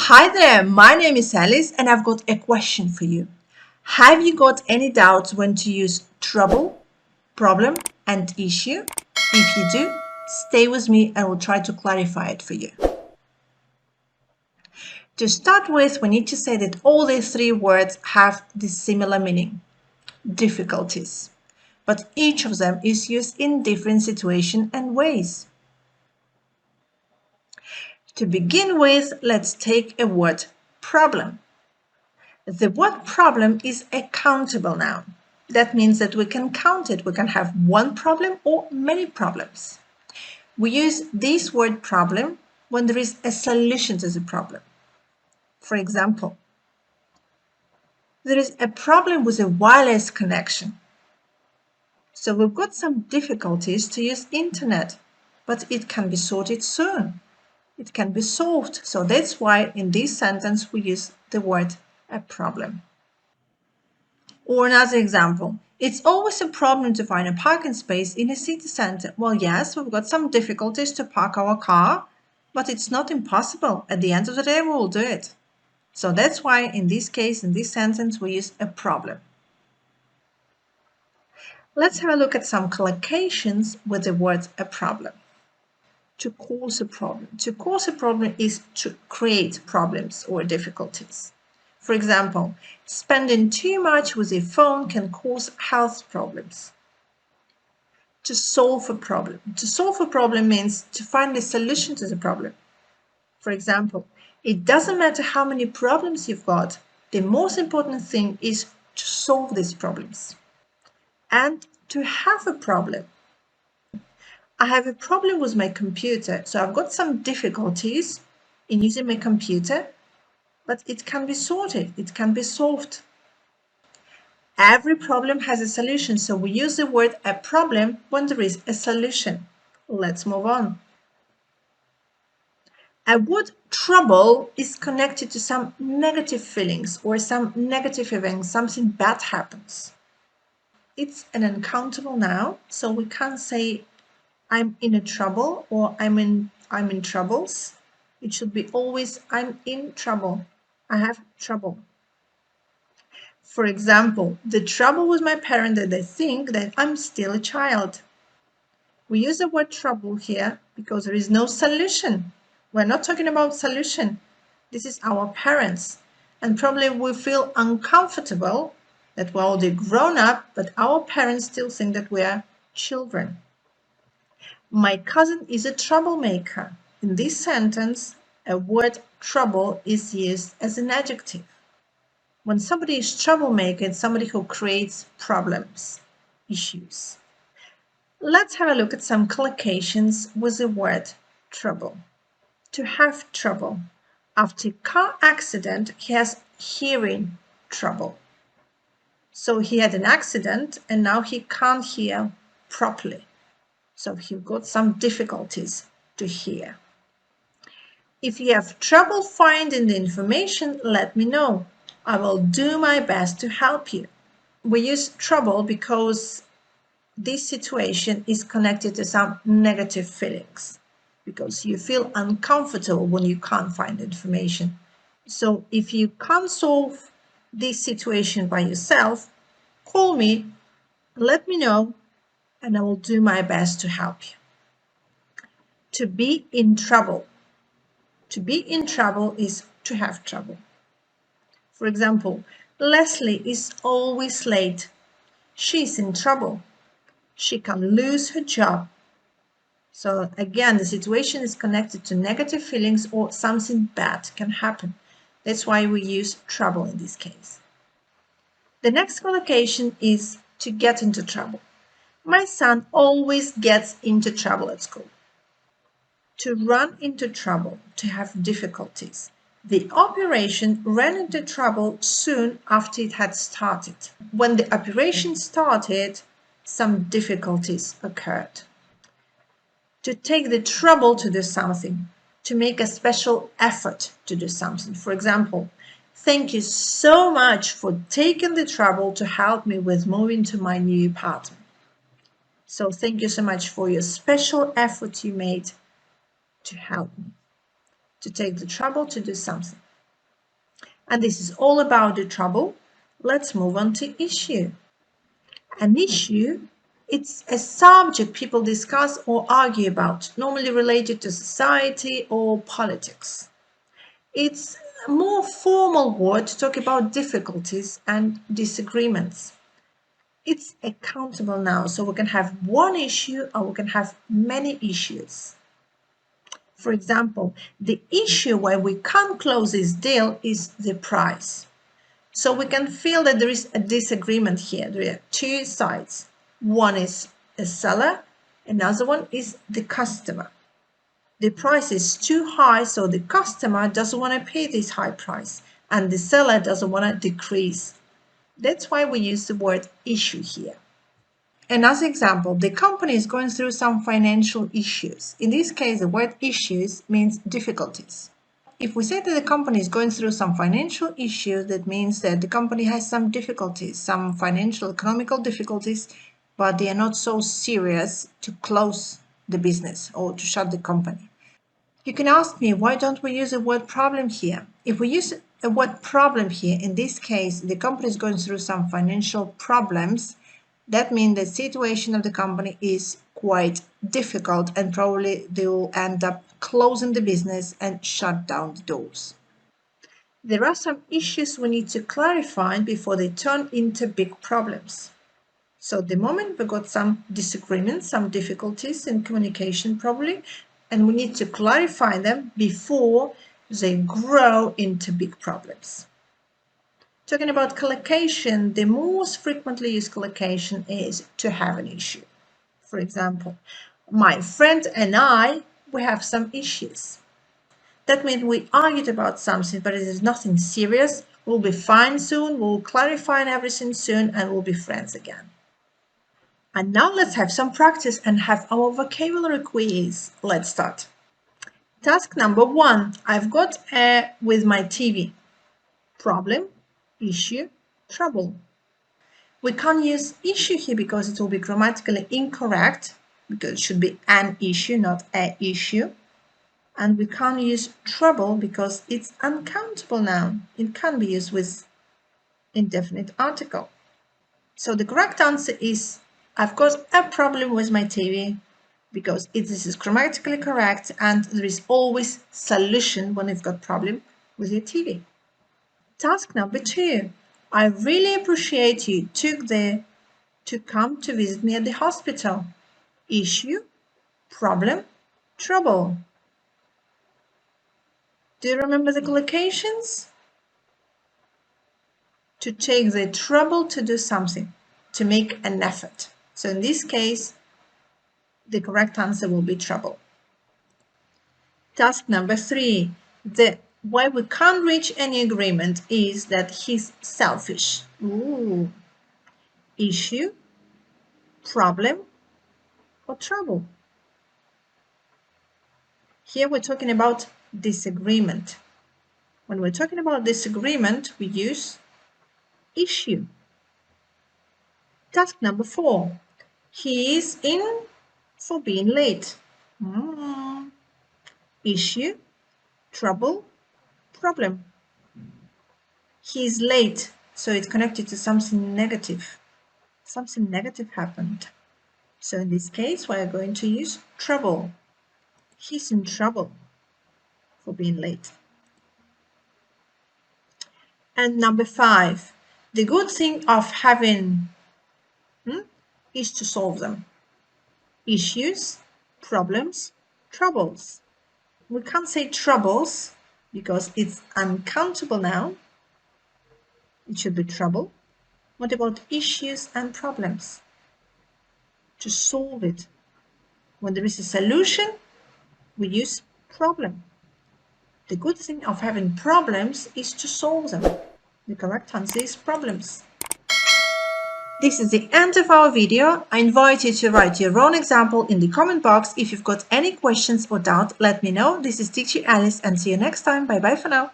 Hi there, my name is Alice and I've got a question for you. Have you got any doubts when to use trouble, problem, and issue? If you do, stay with me and we'll try to clarify it for you. To start with, we need to say that all these three words have the similar meaning, difficulties, but each of them is used in different situations and ways. To begin with, let's take a word problem. The word problem is a countable noun. That means that we can count it. We can have one problem or many problems. We use this word problem when there is a solution to the problem. For example, there is a problem with a wireless connection. So we've got some difficulties to use internet, but it can be sorted soon. It can be solved. So that's why in this sentence we use the word a problem. Or another example, it's always a problem to find a parking space in a city center. Well, yes, we've got some difficulties to park our car, but it's not impossible. At the end of the day, we will do it. So that's why in this case, in this sentence, we use a problem. Let's have a look at some collocations with the word a problem. To cause a problem. To cause a problem is to create problems or difficulties. For example, spending too much with a phone can cause health problems. To solve a problem. To solve a problem means to find a solution to the problem. For example, it doesn't matter how many problems you've got, the most important thing is to solve these problems. And to have a problem. I have a problem with my computer, so I've got some difficulties in using my computer, but it can be sorted, it can be solved. Every problem has a solution, so we use the word a problem when there is a solution. Let's move on. A word trouble is connected to some negative feelings or some negative events, something bad happens. It's an uncountable noun, so we can't say I'm in a trouble or I'm in troubles. It should be always I'm in trouble. I have trouble. For example, the trouble with my parent that they think that I'm still a child. We use the word trouble here because there is no solution. We're not talking about solution. This is our parents. And probably we feel uncomfortable that we're already grown up, but our parents still think that we are children. My cousin is a troublemaker. In this sentence, a word trouble is used as an adjective. When somebody is troublemaker, it's somebody who creates problems, issues. Let's have a look at some collocations with the word trouble. To have trouble. After a car accident, he has hearing trouble. So he had an accident and now he can't hear properly. So he got some difficulties to hear. If you have trouble finding the information, let me know. I will do my best to help you. We use trouble because this situation is connected to some negative feelings because you feel uncomfortable when you can't find information. So if you can't solve this situation by yourself, call me, let me know, and I will do my best to help you. To be in trouble. To be in trouble is to have trouble. For example, Leslie is always late. She's in trouble. She can lose her job. So again, the situation is connected to negative feelings or something bad can happen. That's why we use trouble in this case. The next collocation is to get into trouble. My son always gets into trouble at school. To run into trouble, to have difficulties. The operation ran into trouble soon after it had started. When the operation started, some difficulties occurred. To take the trouble to do something, to make a special effort to do something. For example, thank you so much for taking the trouble to help me with moving to my new apartment. So thank you so much for your special effort you made to help me, to take the trouble to do something. And this is all about the trouble. Let's move on to issue. An issue, it's a subject people discuss or argue about, normally related to society or politics. It's a more formal word to talk about difficulties and disagreements. It's a countable noun, so we can have one issue or we can have many issues. For example, the issue why we can't close this deal is the price. So we can feel that there is a disagreement here. There are two sides. One is a seller, another one is the customer. The price is too high, so the customer doesn't want to pay this high price, and the seller doesn't want to decrease. That's why we use the word issue here. Another example, the company is going through some financial issues. In this case, the word issues means difficulties. If we say that the company is going through some financial issues, that means that the company has some difficulties, some financial, economical difficulties, but they are not so serious to close the business or to shut the company. You can ask me, why don't we use the word problem here? If we use the word problem here, in this case, the company is going through some financial problems, that means the situation of the company is quite difficult and probably they will end up closing the business and shut down the doors. There are some issues we need to clarify before they turn into big problems. So at the moment we got some disagreements, some difficulties in communication probably, and we need to clarify them before they grow into big problems. Talking about collocation, the most frequently used collocation is to have an issue. For example, my friend and I, we have some issues. That means we argued about something, but it is nothing serious. We'll be fine soon, we'll clarify everything soon, and we'll be friends again. And now let's have some practice and have our vocabulary quiz. Let's start. Task number 1. I've got a with my TV. Problem, issue, trouble. We can't use issue here because it will be grammatically incorrect, because it should be an issue, not a issue. And we can't use trouble because it's uncountable noun. It can be used with indefinite article. So the correct answer is, I've got a problem with my TV, because this is grammatically correct and there is always solution when you've got problem with your TV. Task number 2. I really appreciate you to come to visit me at the hospital. Issue, problem, trouble. Do you remember the collocations? To take the trouble to do something, to make an effort. So in this case, the correct answer will be trouble. Task number 3. Why we can't reach any agreement is that he's selfish. Ooh. Issue, problem, or trouble. Here we're talking about disagreement. When we're talking about disagreement, we use issue. Task number 4. He is in for being late. Issue, trouble, problem. He is late, so it's connected to something negative. Something negative happened. So in this case, we are going to use trouble. He's in trouble for being late. And number 5, the good thing of having is to solve them. Issues, problems, troubles. We can't say troubles because it's uncountable noun. It should be trouble. What about issues and problems? To solve it. When there is a solution, we use problem. The good thing of having problems is to solve them. The correct answer is problems. This is the end of our video. I invite you to write your own example in the comment box. If you've got any questions or doubt, let me know. This is Teacher Alice and see you next time. Bye bye for now.